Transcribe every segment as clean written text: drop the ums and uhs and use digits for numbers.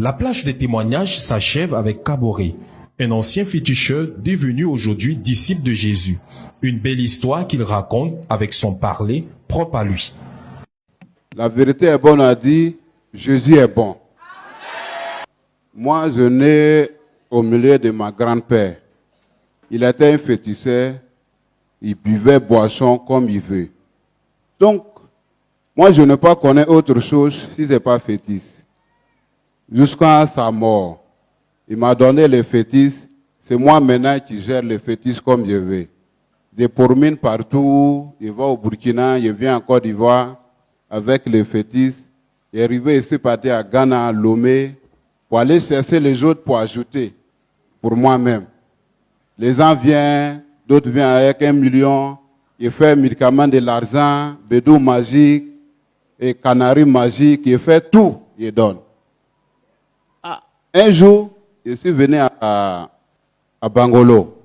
La plage des témoignages s'achève avec Kaboré, un ancien féticheur devenu aujourd'hui disciple de Jésus. Une belle histoire qu'il raconte avec son parler propre à lui. La vérité est bonne à dire, Jésus est bon. Moi, je nais au milieu de ma grand-père. Il était un féticheur, il buvait boisson comme il veut. Donc, moi, je ne pas connaître autre chose si ce n'est pas fétiche. Jusqu'à sa mort, il m'a donné le fétiche. C'est moi maintenant qui gère le fétiche comme je veux. Je promène partout, je vais au Burkina, je viens en Côte d'Ivoire avec le fétiche. Je suis arrivé ici, parti à Ghana, à Lomé, pour aller chercher les autres pour ajouter pour moi-même. Les gens viennent, d'autres viennent avec 1 million, ils font médicaments de l'argent, bédou magique, et canari magique, ils font tout, ils donnent. Ah, un jour, je suis venu à Bangolo.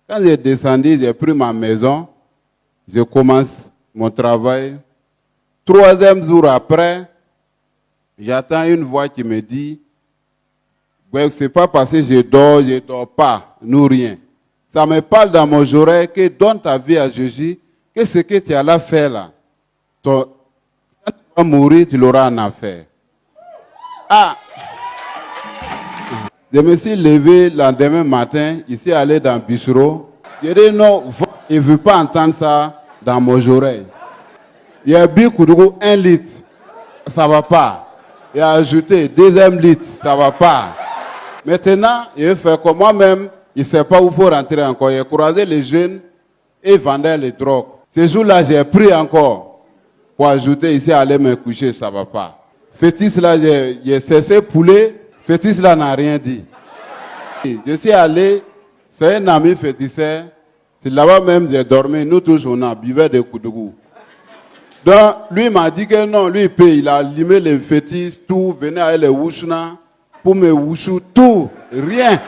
Quand j'ai descendu, j'ai pris ma maison, je commence mon travail. 3e jour après, j'entends une voix qui me dit, ouais, c'est pas parce que je dors pas, nous rien. Ça me parle dans mon oreille que donne ta vie à Jésus, que ce que tu as là fait là, quand tu vas mourir, tu l'auras en affaire. Ah! Je me suis levé le lendemain matin, ici allé dans le bistrot. Je dis non, je ne veux pas entendre ça dans mon oreille. Il y a bu 1 litre, ça ne va pas. Il a ajouté 2e litre, ça ne va pas. Maintenant, il fait comme moi-même, il ne sait pas où il faut rentrer encore. Il a croisé les jeunes et vendait les drogues. Ce jour-là, j'ai pris encore pour ajouter ici, aller me coucher, ça ne va pas. Fétiche là, j'ai cessé poulet, fétiche là n'a rien dit. Je suis allé, c'est un ami féticheur, c'est là-bas même j'ai dormi, nous tous on a buvait des coups de goût. Donc, lui m'a dit que non, lui il paye, il a limé les fétiches, tout, venait avec les wouchna, pour me wouchou, tout, rien.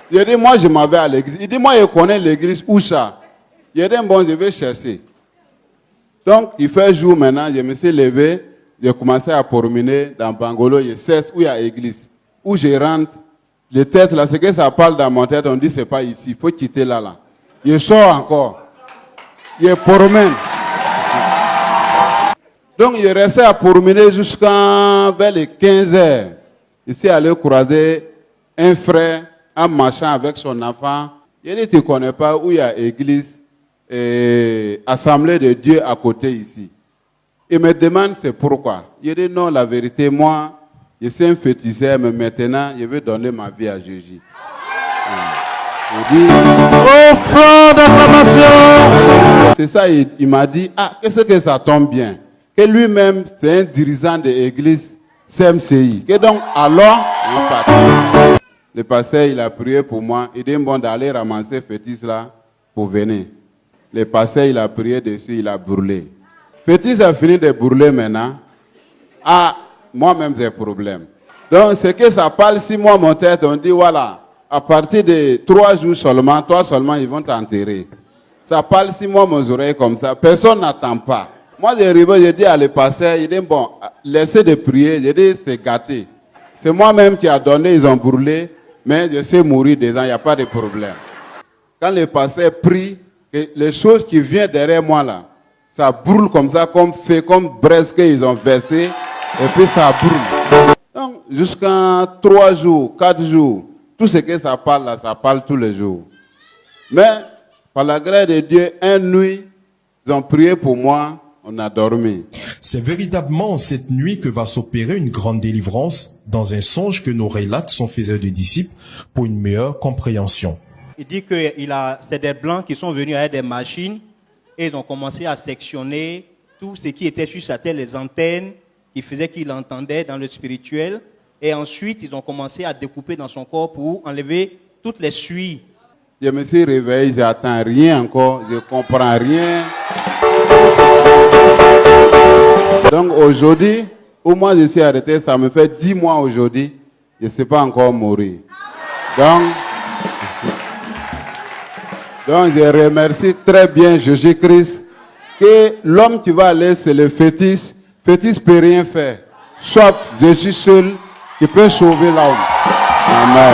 Il dit, moi je m'en vais à l'église. Il dit, moi je connais l'église, où ça? Il dit, bon, je vais chercher. Donc, il fait jour maintenant, je me suis levé, j'ai commencé à promener dans Bangolo, je sais où il y a l'église. Où je rentre, les têtes là, c'est que ça parle dans mon tête, on dit, c'est pas ici, il faut quitter là. Je sors encore. Je promène. Donc, il restait à promener jusqu'à vers les 15 heures. Ici, aller croiser un frère en marchant avec son enfant. Il dit, tu ne connais pas où il y a l'église, Assemblée de Dieu à côté ici. Il me demande c'est pourquoi. Il dit, non, la vérité, moi, je suis un féticheur, mais maintenant, je vais donner ma vie à Jésus. Il dit, offrande d'acclamation. C'est ça, il m'a dit, ah, qu'est-ce que ça tombe bien. Que lui-même, c'est un dirigeant de l'église CMCI. Que donc, alors, on part. Le pasteur, il a prié pour moi. Il dit, bon, d'aller ramasser fétiche là pour venir. Le pasteur, il a prié dessus, il a brûlé. Fétiche a fini de brûler maintenant. Ah, moi-même, j'ai problème. Donc, c'est que ça parle, si moi, mon tête, on dit, voilà, à partir de 3 jours seulement, toi seulement, ils vont t'enterrer. Ça parle, si moi, mes oreilles comme ça, personne n'attend pas. Moi, j'ai dit à le pasteur, il dit, bon, laissez de prier. J'ai dit, c'est gâté. C'est moi-même qui a donné, ils ont brûlé, mais je sais mourir dedans, il n'y a pas de problème. Quand le pasteur prie, les choses qui viennent derrière moi là, ça brûle comme ça, comme fait, comme braise qu'ils ont versé, et puis ça brûle. Donc, jusqu'à 3 jours, 4 jours, tout ce que ça parle là, ça parle tous les jours. Mais, par la grâce de Dieu, une nuit, ils ont prié pour moi, on a dormi. C'est véritablement cette nuit que va s'opérer une grande délivrance dans un songe que nous relate son faiseur de disciples pour une meilleure compréhension. Il dit que c'est des blancs qui sont venus avec des machines et ils ont commencé à sectionner tout ce qui était sur sa tête, les antennes qui faisaient qu'il entendait dans le spirituel. Et ensuite, ils ont commencé à découper dans son corps pour enlever toutes les suies. Je me suis réveillé, j'attends rien encore, je ne comprends rien. Donc aujourd'hui, au moins je suis arrêté, ça me fait 10 mois aujourd'hui, je ne sais pas encore mourir. Donc je remercie très bien Jésus-Christ que l'homme qui va aller, c'est le fétiche. Fétiche ne peut rien faire. soit Jésus seul qui peut sauver l'homme. Amen.